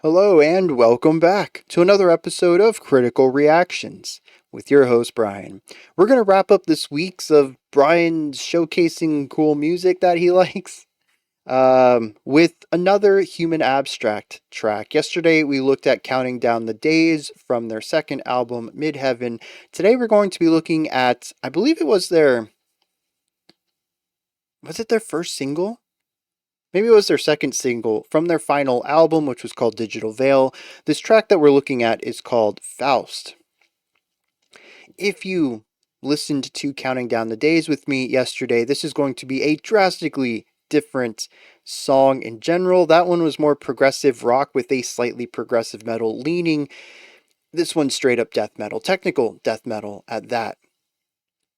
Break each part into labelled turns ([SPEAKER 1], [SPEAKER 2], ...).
[SPEAKER 1] Hello and welcome back to another episode of Critical Reactions with your host Bryan. We're going to wrap up this week's of Bryan showcasing cool music that he likes with another Human Abstract track. Yesterday we looked at Counting Down the Days from their second album, Midheaven. Today we're going to be looking at, I believe it was their first single? Maybe it was their second single from their final album, which was called Digital Veil. This track that we're looking at is called Faust. If you listened to Counting Down the Days with me yesterday, this is going to be a drastically different song in general. That one was more progressive rock with a slightly progressive metal leaning. This one's straight up death metal, technical death metal at that.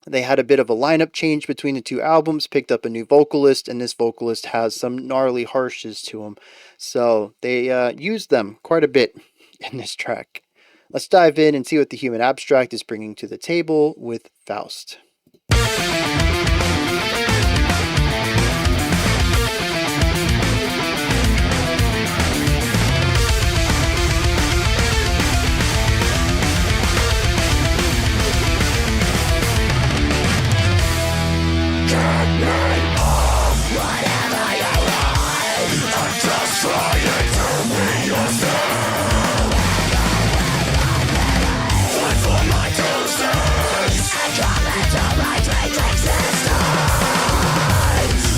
[SPEAKER 1] They had a bit of a lineup change between the two albums, picked up a new vocalist, and this vocalist has some gnarly harshes to him. So they used them quite a bit in this track. Let's dive in and see what the Human Abstract is bringing to the table with Faust.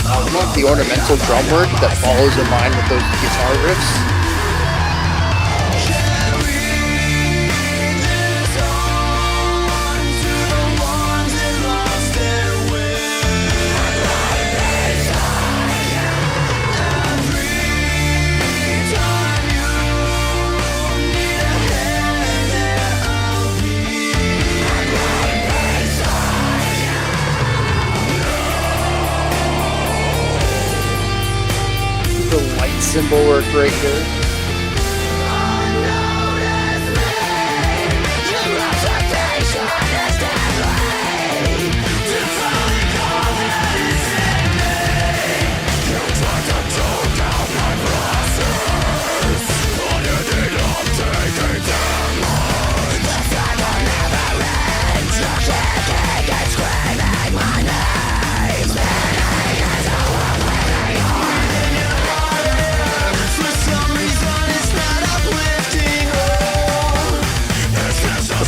[SPEAKER 1] I love the ornamental drum work that follows in line with those guitar riffs. Symbol work right here.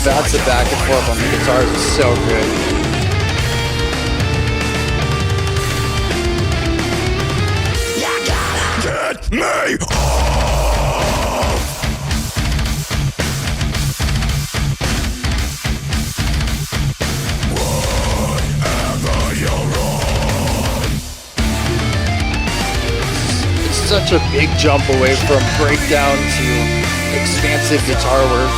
[SPEAKER 1] That's the back and forth on the guitars is so good.
[SPEAKER 2] You gotta get me off. Whatever you're on.
[SPEAKER 1] It's such a big jump away from breakdown to expansive guitar work.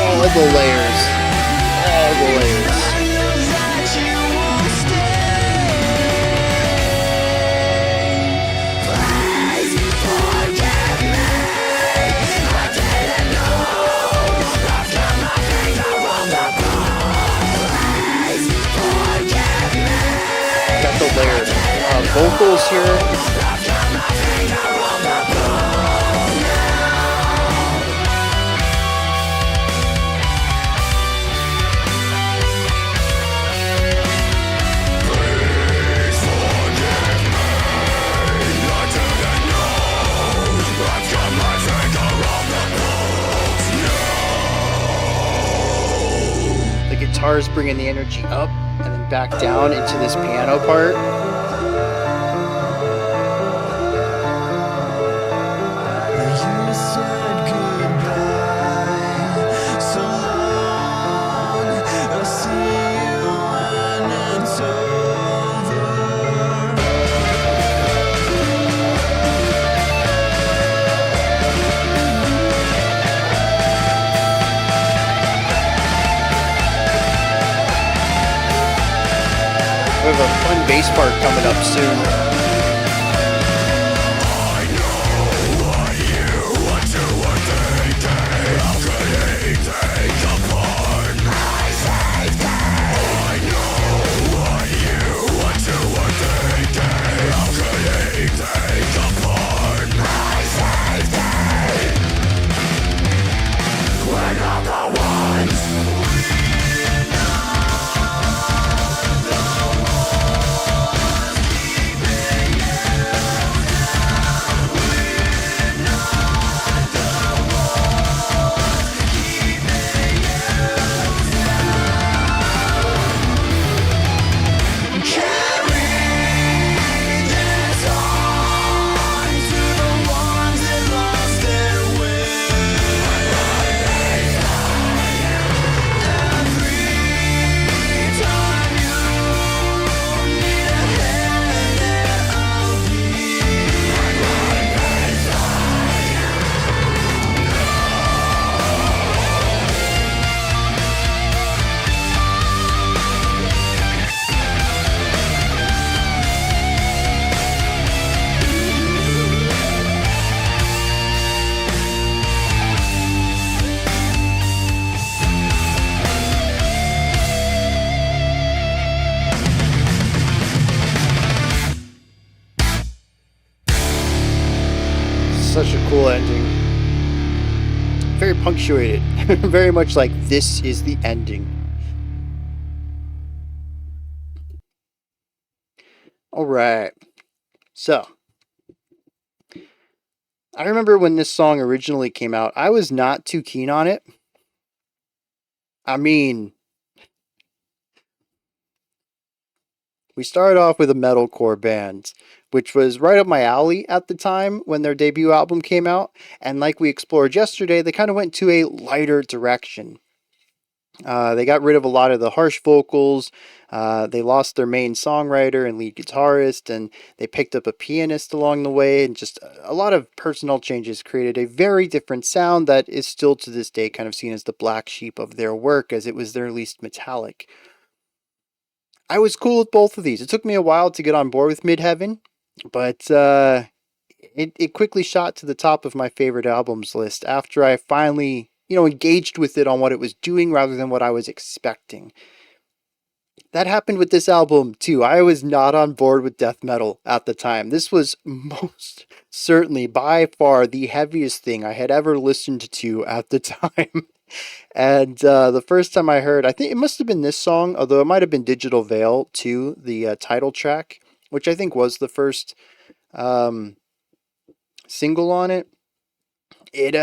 [SPEAKER 1] All the layers. All the layers. Got the layered vocals here. Guitars bringing the energy up and then back down into this piano part. We have a fun bass part coming up soon. Such a cool ending. Very punctuated. Very much like this is the ending. Alright. So, I remember when this song originally came out, I was not too keen on it. I mean, we started off with a metalcore band, which was right up my alley at the time when their debut album came out. And like we explored yesterday, they kind of went to a lighter direction. They got rid of a lot of the harsh vocals. They lost their main songwriter and lead guitarist, and they picked up a pianist along the way. And just a lot of personnel changes created a very different sound that is still to this day kind of seen as the black sheep of their work, as it was their least metallic. I was cool with both of these. It took me a while to get on board with Midheaven, but it quickly shot to the top of my favorite albums list after I finally, engaged with it on what it was doing rather than what I was expecting. That happened with this album too. I was not on board with death metal at the time. This was most certainly by far the heaviest thing I had ever listened to at the time. And the first time I heard, I think it must have been this song, although it might have been Digital Veil too, the title track, which I think was the first um, single on it. It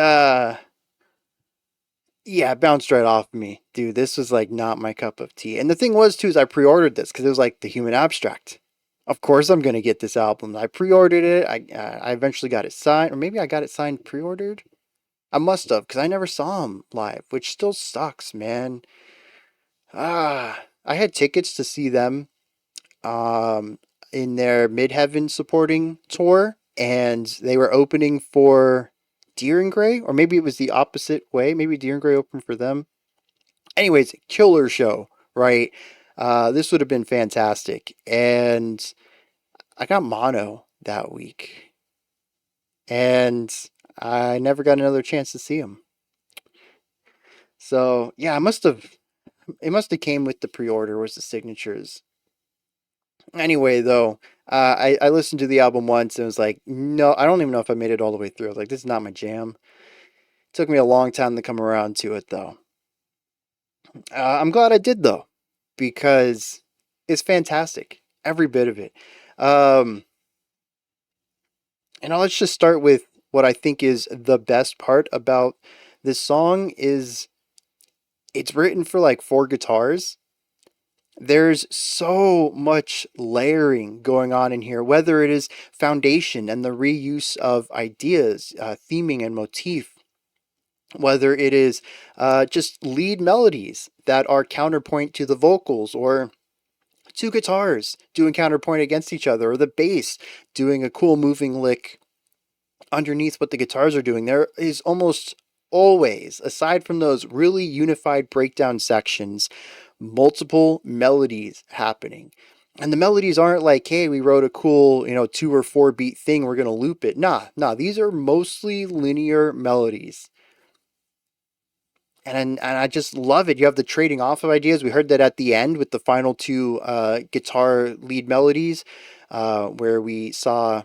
[SPEAKER 1] yeah, it bounced right off me, dude. This was like not my cup of tea. And the thing was too is I pre-ordered this because it was like the Human Abstract. Of course, I'm gonna get this album. I pre-ordered it. I eventually got it signed, or maybe I got it signed pre-ordered. I must have because I never saw him live, which still sucks, man. I had tickets to see them um, in their Midheaven supporting tour, and they were opening for Deer and Gray, or maybe it was the opposite way. Maybe Deer and Gray opened for them. Anyways, killer show, right? This would have been fantastic, and I got mono that week, and I never got another chance to see him. So yeah, it must have came with the pre-order was the signatures. Anyway, though, I listened to the album once and was like, no, I don't even know if I made it all the way through. I was like, this is not my jam. It took me a long time to come around to it, though. I'm glad I did, though, because it's fantastic. Every bit of it. Um, and let's just start with what I think is the best part about this song is it's written for like four guitars. There's so much layering going on in here, whether it is foundation and the reuse of ideas, theming and motif, whether it is just lead melodies that are counterpoint to the vocals, or two guitars doing counterpoint against each other, or the bass doing a cool moving lick underneath what the guitars are doing. There is almost always, aside from those really unified breakdown sections, multiple melodies happening. And the melodies aren't like, hey, we wrote a cool, 2 or 4 beat thing, we're gonna loop it. Nah, these are mostly linear melodies. And I just love it. You have the trading off of ideas. We heard that at the end with the final two guitar lead melodies, where we saw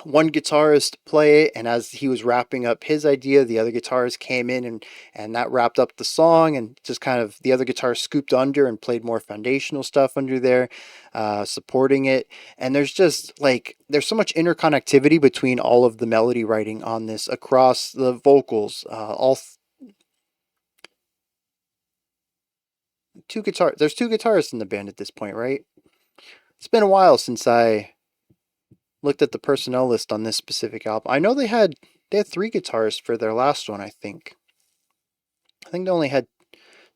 [SPEAKER 1] one guitarist play it, and as he was wrapping up his idea, the other guitarist came in and that wrapped up the song, and just kind of the other guitar scooped under and played more foundational stuff under there, supporting it. And there's just like there's so much interconnectivity between all of the melody writing on this across the vocals, all two guitar. There's two guitarists in the band at this point, right? It's been a while since I looked at the personnel list on this specific album. I know they had 3 guitarists for their last one. I think they only had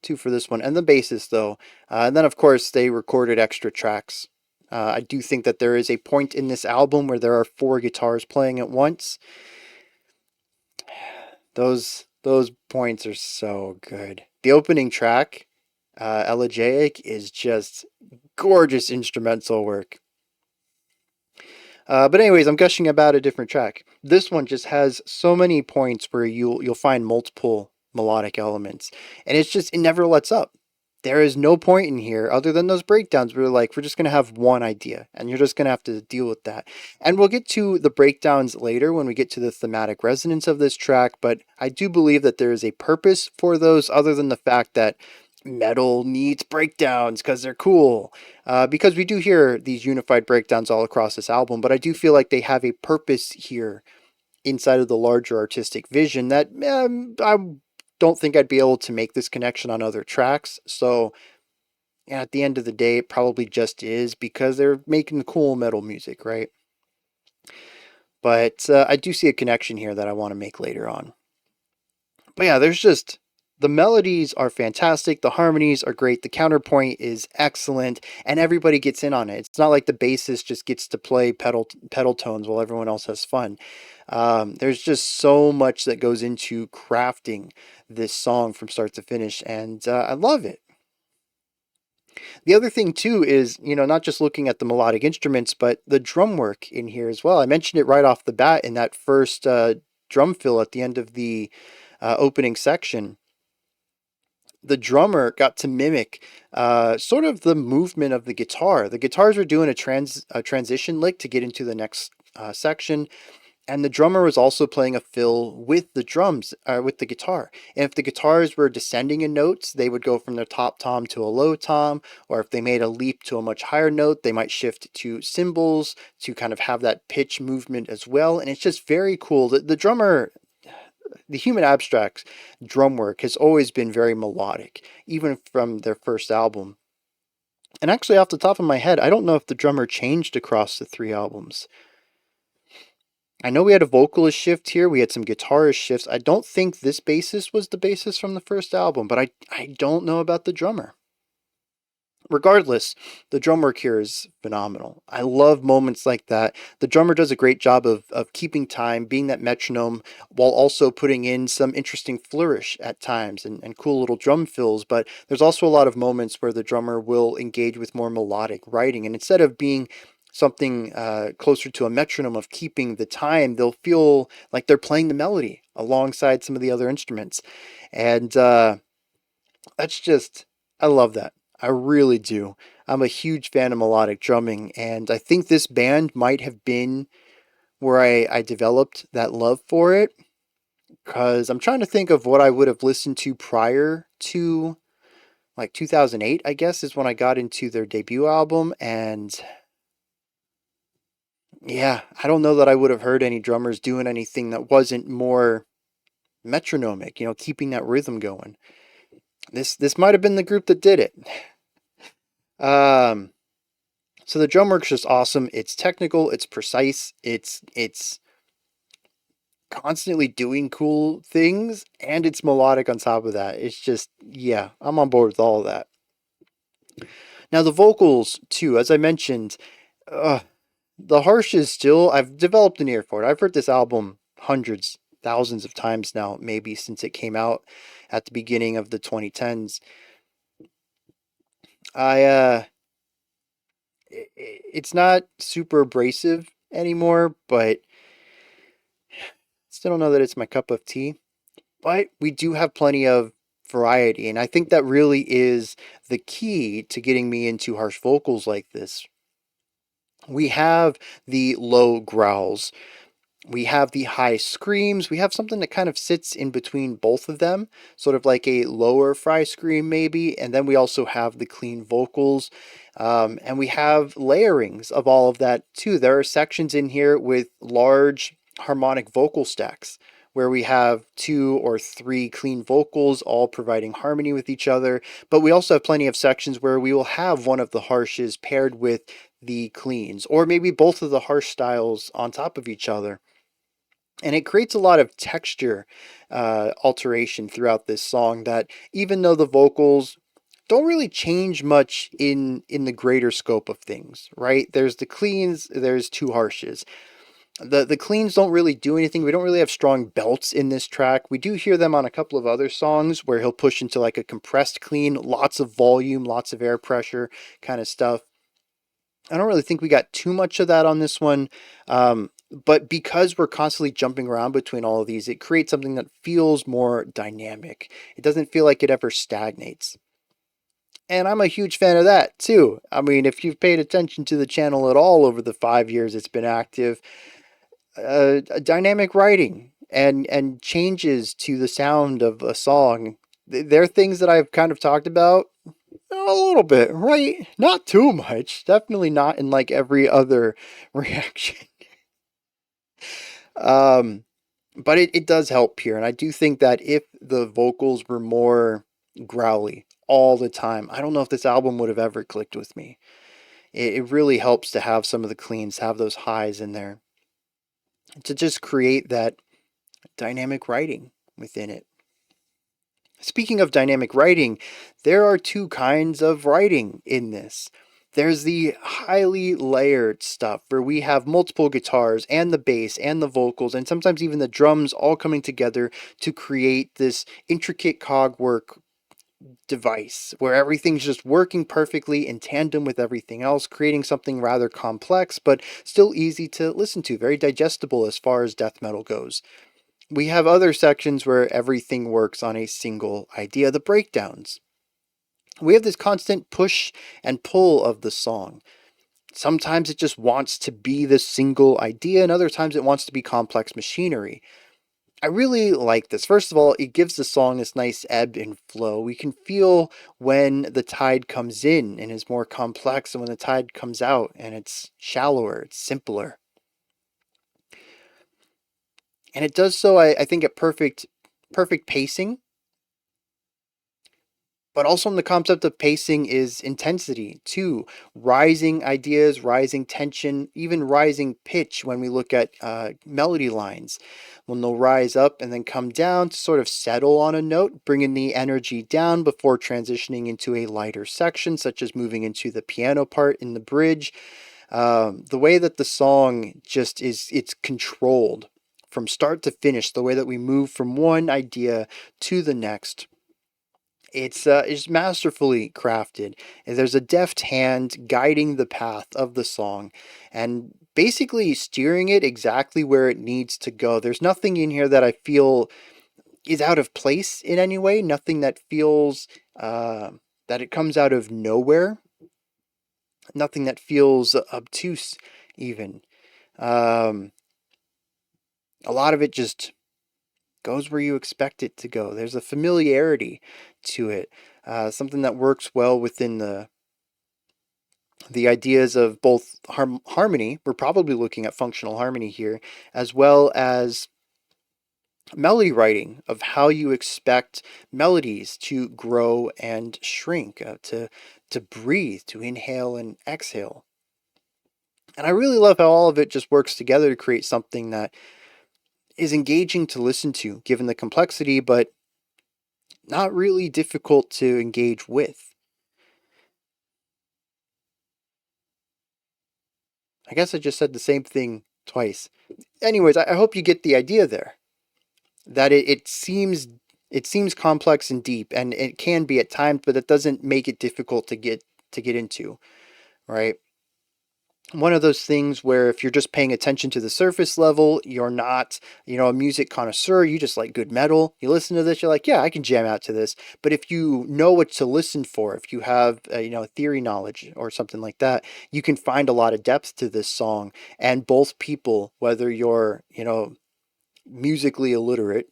[SPEAKER 1] 2 for this one, and the bassist though. And then of course they recorded extra tracks. I do think that there is a point in this album where there are 4 guitars playing at once. Those points are so good. The opening track, Elegiac, is just gorgeous instrumental work. But anyways, I'm gushing about a different track. This one just has so many points where you'll find multiple melodic elements, and it never lets up. There is no point in here other than those breakdowns where we're just gonna have one idea, and you're just gonna have to deal with that. And we'll get to the breakdowns later when we get to the thematic resonance of this track, but I do believe that there is a purpose for those other than the fact that metal needs breakdowns because they're cool. Because we do hear these unified breakdowns all across this album, but I do feel like they have a purpose here inside of the larger artistic vision that I don't think I'd be able to make this connection on other tracks. So yeah, at the end of the day, it probably just is because they're making cool metal music, right? But I do see a connection here that I want to make later on. But yeah, there's just the melodies are fantastic, the harmonies are great, the counterpoint is excellent, and everybody gets in on it. It's not like the bassist just gets to play pedal tones while everyone else has fun. There's just so much that goes into crafting this song from start to finish, and I love it. The other thing too is, not just looking at the melodic instruments, but the drum work in here as well. I mentioned it right off the bat in that first drum fill at the end of the opening section. The drummer got to mimic sort of the movement of the guitar. The guitars were doing a transition lick to get into the next section, and the drummer was also playing a fill with the drums, with the guitar. And if the guitars were descending in notes, they would go from their top tom to a low tom, or if they made a leap to a much higher note, they might shift to cymbals to kind of have that pitch movement as well. And it's just very cool. The drummer, the Human Abstract's drum work has always been very melodic, even from their first album. And actually, off the top of my head, I don't know if the drummer changed across the 3 albums. I know we had a vocalist shift here, we had some guitarist shifts. I don't think this bassist was the bassist from the first album, but I don't know about the drummer. Regardless, the drum work here is phenomenal. I love moments like that. The drummer does a great job of keeping time, being that metronome, while also putting in some interesting flourish at times and cool little drum fills. But there's also a lot of moments where the drummer will engage with more melodic writing. And instead of being something closer to a metronome of keeping the time, they'll feel like they're playing the melody alongside some of the other instruments. And that's just, I love that. I really do. I'm a huge fan of melodic drumming, and I think this band might have been where I developed that love for it. Because I'm trying to think of what I would have listened to prior to like 2008, I guess, is when I got into their debut album. And yeah, I don't know that I would have heard any drummers doing anything that wasn't more metronomic, keeping that rhythm going. This might have been the group that did it. Um, so the drum work's just awesome. It's technical, it's precise, it's constantly doing cool things, and it's melodic on top of that. It's just, yeah, I'm on board with all of that. Now the vocals too, as I mentioned, uh, the harsh is still. I've developed an ear for it. I've heard this album hundreds, thousands of times now, maybe since it came out at the beginning of the 2010s. I It's not super abrasive anymore, but still don't know that it's my cup of tea. But we do have plenty of variety, and I think that really is the key to getting me into harsh vocals like this. We have the low growls, we have the high screams, we have something that kind of sits in between both of them, sort of like a lower fry scream maybe, and then we also have the clean vocals, and we have layerings of all of that too. There are sections in here with large harmonic vocal stacks where we have two or three clean vocals all providing harmony with each other, but we also have plenty of sections where we will have one of the harshes paired with the cleans, or maybe both of the harsh styles on top of each other, and it creates a lot of texture alteration throughout this song, that even though the vocals don't really change much in the greater scope of things, right? There's the cleans, there's two harshes. The cleans don't really do anything. We don't really have strong belts in this track. We do hear them on a couple of other songs where he'll push into like a compressed clean, lots of volume, lots of air pressure kind of stuff. I don't really think we got too much of that on this one. But because we're constantly jumping around between all of these, it creates something that feels more dynamic. It doesn't feel like it ever stagnates. And I'm a huge fan of that too. I mean, if you've paid attention to the channel at all over the 5 years it's been active, dynamic writing and changes to the sound of a song, they're things that I've kind of talked about a little bit, right? Not too much. Definitely not in like every other reaction. Um, but it does help here. And I do think that if the vocals were more growly all the time, I don't know if this album would have ever clicked with me. It really helps to have some of the cleans, have those highs in there, to just create that dynamic writing within it. Speaking of dynamic writing, there are two kinds of writing in this. There's the highly layered stuff where we have multiple guitars and the bass and the vocals and sometimes even the drums all coming together to create this intricate cogwork device where everything's just working perfectly in tandem with everything else, creating something rather complex but still easy to listen to, very digestible as far as death metal goes. We have other sections where everything works on a single idea, the breakdowns. We have this constant push and pull of the song. Sometimes it just wants to be this single idea, and other times it wants to be complex machinery. I really like this. First of all, it gives the song this nice ebb and flow. We can feel when the tide comes in and is more complex, and when the tide comes out and it's shallower, it's simpler. And it does so, I think, at perfect pacing. But also in the concept of pacing is intensity too. Rising ideas, rising tension, even rising pitch when we look at melody lines. When they'll rise up and then come down to sort of settle on a note, bringing the energy down before transitioning into a lighter section, such as moving into the piano part in the bridge. The way that the song just is, it's controlled from start to finish, the way that we move from one idea to the next, it's masterfully crafted. And there's a deft hand guiding the path of the song and basically steering it exactly where it needs to go. There's nothing in here that I feel is out of place in any way. Nothing that feels that it comes out of nowhere. Nothing that feels obtuse even. Um, a lot of it just goes where you expect it to go. There's a familiarity to it, something that works well within the ideas of both harmony. We're probably looking at functional harmony here, as well as melody writing, of how you expect melodies to grow and shrink, to breathe, to inhale and exhale. And I really love how all of it just works together to create something that is engaging to listen to, given the complexity, but not really difficult to engage with. I guess I just said the same thing twice. Anyways, I hope you get the idea there. That it seems complex and deep, and it can be at times, but it doesn't make it difficult to get into, right? one of those things where if you're just paying attention to the surface level, you're not, a music connoisseur, you just like good metal. You listen to this, you're like, yeah, I can jam out to this. But if you know what to listen for, if you have, theory knowledge or something like that, you can find a lot of depth to this song. And both people, whether you're, musically illiterate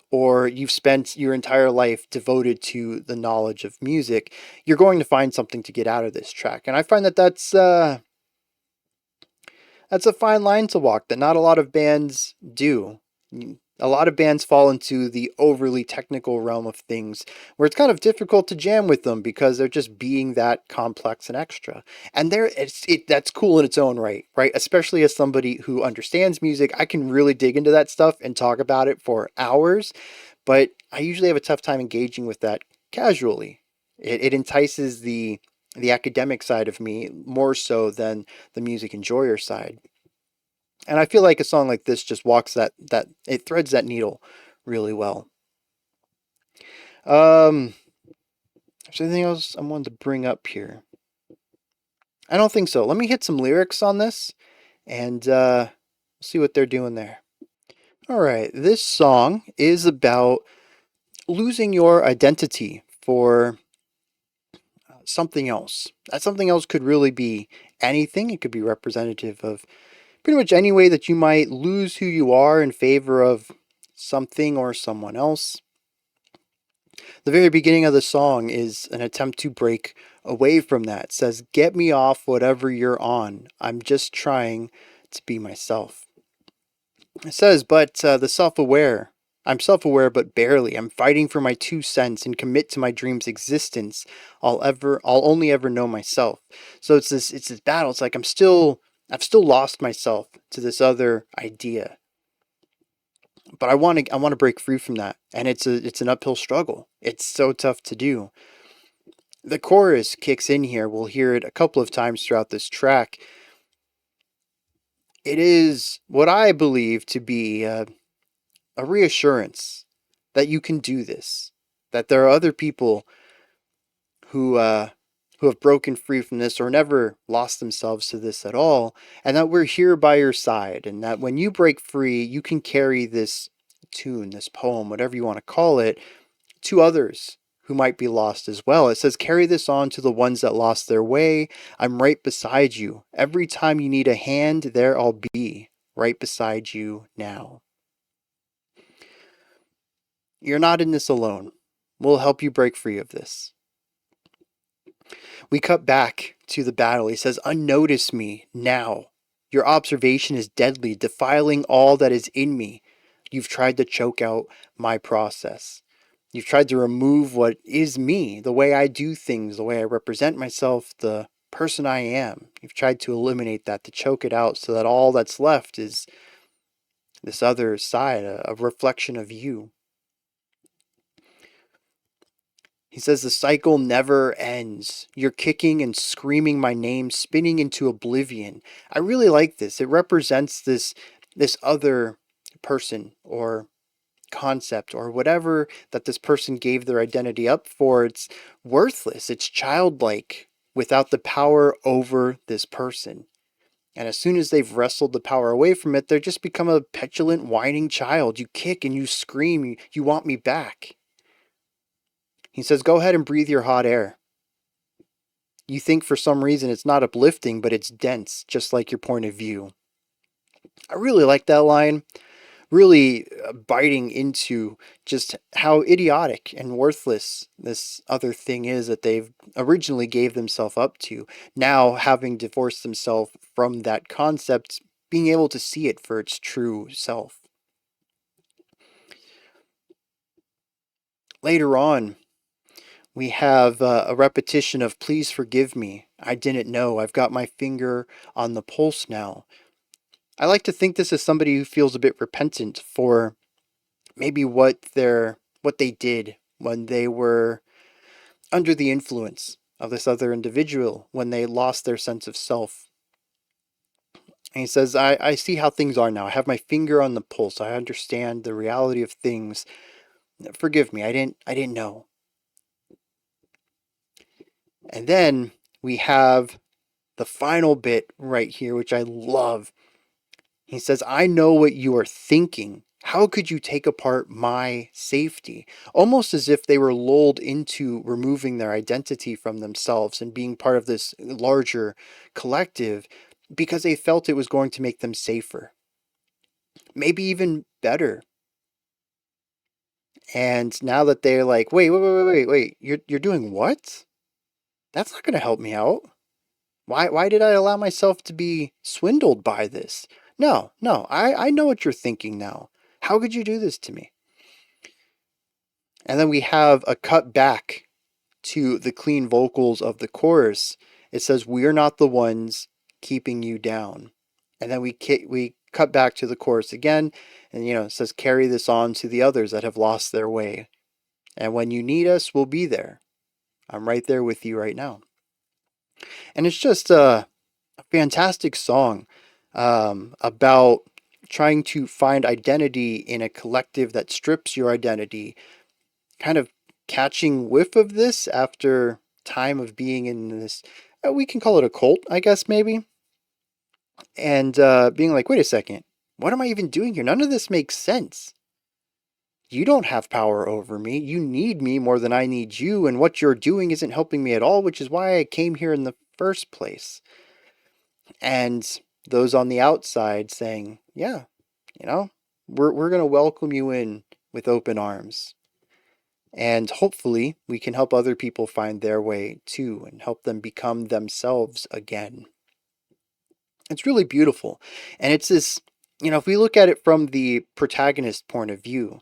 [SPEAKER 1] or you've spent your entire life devoted to the knowledge of music, you're going to find something to get out of this track. And I find that that's a fine line to walk that not a lot of bands do. A lot of bands fall into the overly technical realm of things where it's kind of difficult to jam with them because they're just being that complex and extra. And that's cool in its own right, right? Especially as somebody who understands music, I can really dig into that stuff and talk about it for hours, but I usually have a tough time engaging with that casually. It entices the academic side of me more so than the music enjoyer side. And I feel like a song like this just walks that it threads that needle really well. Is there anything else I wanted to bring up here? I don't think so. Let me hit some lyrics on this and see what they're doing there. All right, this song is about losing your identity for something else. That something else could really be anything. It could be representative of pretty much any way that you might lose who you are in favor of something or someone else. The very beginning of the song is an attempt to break away from that. It says, "Get me off whatever you're on. I'm just trying to be myself." It says, but the self aware. I'm self aware, but barely. I'm fighting for my 2 cents and commit to my dream's existence. I'll only ever know myself. So it's this battle. It's like I've still lost myself to this other idea. But I want to break free from that. And it's an uphill struggle. It's so tough to do. The chorus kicks in here. We'll hear it a couple of times throughout this track. It is what I believe to be a reassurance that you can do this, that there are other people who have broken free from this or never lost themselves to this at all, and that we're here by your side, and that when you break free, you can carry this tune, this poem, whatever you want to call it, to others who might be lost as well. It says, "Carry this on to the ones that lost their way. I'm right beside you. Every time you need a hand, there I'll be, right beside you now." You're not in this alone. We'll help you break free of this. We cut back to the battle. He says, "Unnotice me now. Your observation is deadly, defiling all that is in me. You've tried to choke out my process. You've tried to remove what is me, the way I do things, the way I represent myself, the person I am. You've tried to eliminate that, to choke it out so that all that's left is this other side, a reflection of you." He says the cycle never ends. You're kicking and screaming my name, spinning into oblivion. I really like this. It represents this other person or concept or whatever that this person gave their identity up for. It's worthless. It's childlike without the power over this person. And as soon as they've wrestled the power away from it, they just become a petulant, whining child. You kick and you scream, you want me back. He says, "Go ahead and breathe your hot air. You think for some reason it's not uplifting, but it's dense, just like your point of view." I really like that line, really biting into just how idiotic and worthless this other thing is that they've originally gave themselves up to. Now, having divorced themselves from that concept, being able to see it for its true self. Later on, we have a repetition of "Please forgive me. I didn't know. I've got my finger on the pulse now." I like to think this is somebody who feels a bit repentant for maybe what they did when they were under the influence of this other individual, when they lost their sense of self. And he says, I see how things are now. I have my finger on the pulse. I understand the reality of things. Forgive me. I didn't know." And then we have the final bit right here, which I love. He says, I know what you are thinking. How could you take apart my safety? Almost as if they were lulled into removing their identity from themselves and being part of this larger collective because they felt it was going to make them safer, maybe even better. And now that they're like, wait, you're doing what? That's not going to help me out. Why did I allow myself to be swindled by this? No, I know what you're thinking now. How could you do this to me? And then we have a cut back to the clean vocals of the chorus. It says, "We're not the ones keeping you down." And then we cut back to the chorus again, and it says, "Carry this on to the others that have lost their way. And when you need us, we'll be there. I'm right there with you right now." And it's just a fantastic song about trying to find identity in a collective that strips your identity, kind of catching whiff of this after time of being in this, we can call it a cult, I guess, maybe, and being like, wait a second, what am I even doing here? None of this makes sense. You don't have power over me. You need me more than I need you, and what you're doing isn't helping me at all, which is why I came here in the first place. And those on the outside saying, yeah, we're going to welcome you in with open arms. And hopefully we can help other people find their way too and help them become themselves again. It's really beautiful. And it's this, if we look at it from the protagonist point of view,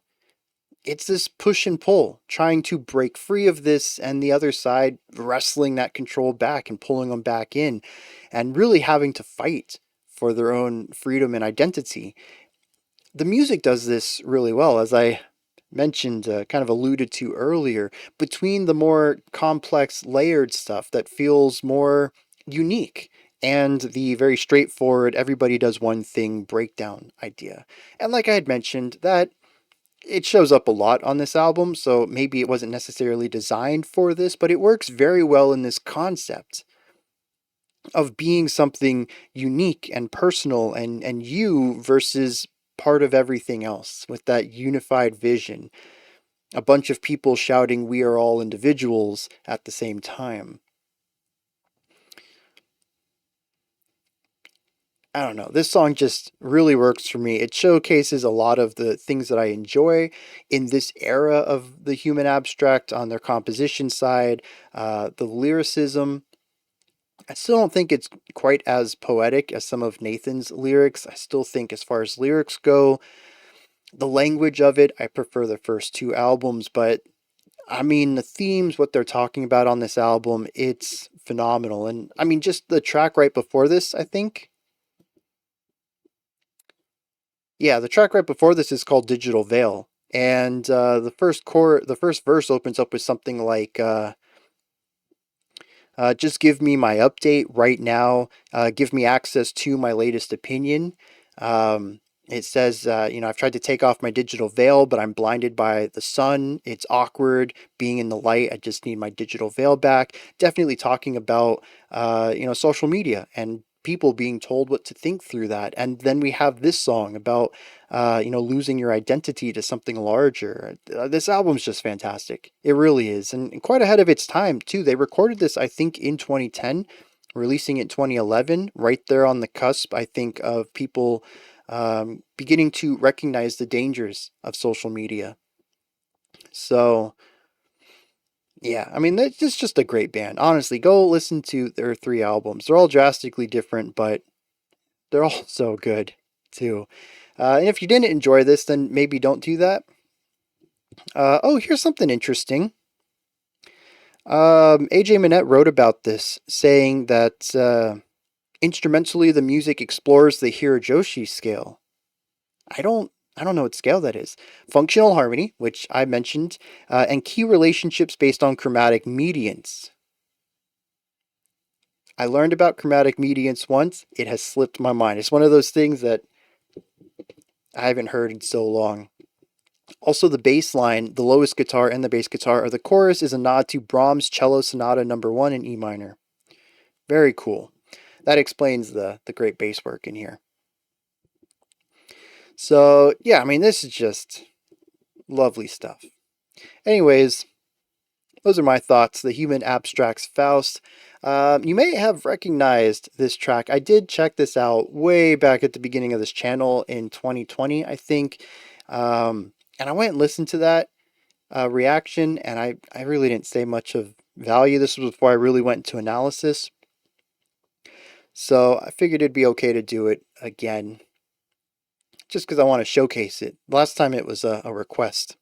[SPEAKER 1] it's this push and pull, trying to break free of this, and the other side wrestling that control back and pulling them back in, and really having to fight for their own freedom and identity. The music does this really well, as I mentioned, kind of alluded to earlier, between the more complex, layered stuff that feels more unique and the very straightforward, everybody does one thing breakdown idea. And like I had mentioned, that it shows up a lot on this album, so maybe it wasn't necessarily designed for this, but it works very well in this concept of being something unique and personal and you versus part of everything else with that unified vision. A bunch of people shouting, "We are all individuals" at the same time. I don't know. This song just really works for me. It showcases a lot of the things that I enjoy in this era of the human abstract on their composition side, the lyricism. I still don't think it's quite as poetic as some of Nathan's lyrics. I still think, as far as lyrics go, the language of it, I prefer the first two albums, but I mean, the themes, what they're talking about on this album, it's phenomenal. And I mean, just the track right before this, I think, yeah, the track right before this is called Digital Veil. And the first verse opens up with something like, just give me my update right now. Give me access to my latest opinion. It says, I've tried to take off my digital veil, but I'm blinded by the sun. It's awkward being in the light. I just need my digital veil back. Definitely talking about, social media and people being told what to think through that. And then we have this song about, losing your identity to something larger. This album's just fantastic. It really is. And quite ahead of its time, too. They recorded this, I think, in 2010, releasing it in 2011, right there on the cusp, I think, of people beginning to recognize the dangers of social media. So, yeah, I mean, it's just a great band. Honestly, go listen to their three albums. They're all drastically different, but they're all so good, too. And if you didn't enjoy this, then maybe don't do that. Here's something interesting. AJ Minette wrote about this, saying that instrumentally the music explores the Hirajoshi scale. I don't know what scale that is. Functional harmony, which I mentioned, and key relationships based on chromatic medians. I learned about chromatic medians once. It has slipped my mind. It's one of those things that I haven't heard in so long. Also, the bass line, the lowest guitar and the bass guitar, or the chorus, is a nod to Brahms' Cello Sonata No. 1 in E minor. Very cool. that explains the great bass work in here. So yeah, I mean, this is just lovely stuff. Anyways, those are my thoughts. The Human Abstract's Faust. You may have recognized this track. I did check this out way back at the beginning of this channel in 2020, I think. And I went and listened to that reaction, and I really didn't say much of value. This was before I really went into analysis. So I figured it'd be okay to do it again, just because I want to showcase it. Last time it was a request.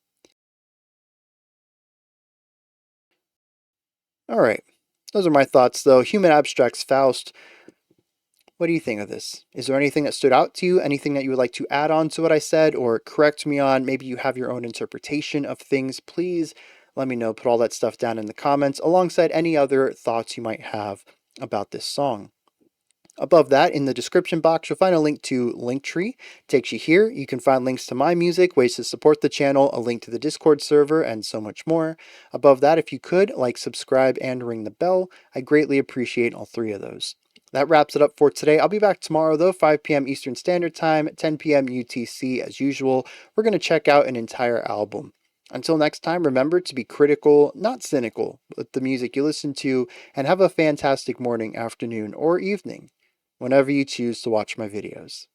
[SPEAKER 1] All right. Those are my thoughts, though. Human Abstract's Faust. What do you think of this? Is there anything that stood out to you? Anything that you would like to add on to what I said or correct me on? Maybe you have your own interpretation of things. Please let me know. Put all that stuff down in the comments alongside any other thoughts you might have about this song. Above that, in the description box, you'll find a link to Linktree. Takes you here. You can find links to my music, ways to support the channel, a link to the Discord server, and so much more. Above that, if you could, like, subscribe, and ring the bell. I greatly appreciate all three of those. That wraps it up for today. I'll be back tomorrow, though, 5 p.m. Eastern Standard Time, 10 p.m. UTC, as usual. We're going to check out an entire album. Until next time, remember to be critical, not cynical, with the music you listen to, and have a fantastic morning, afternoon, or evening, whenever you choose to watch my videos.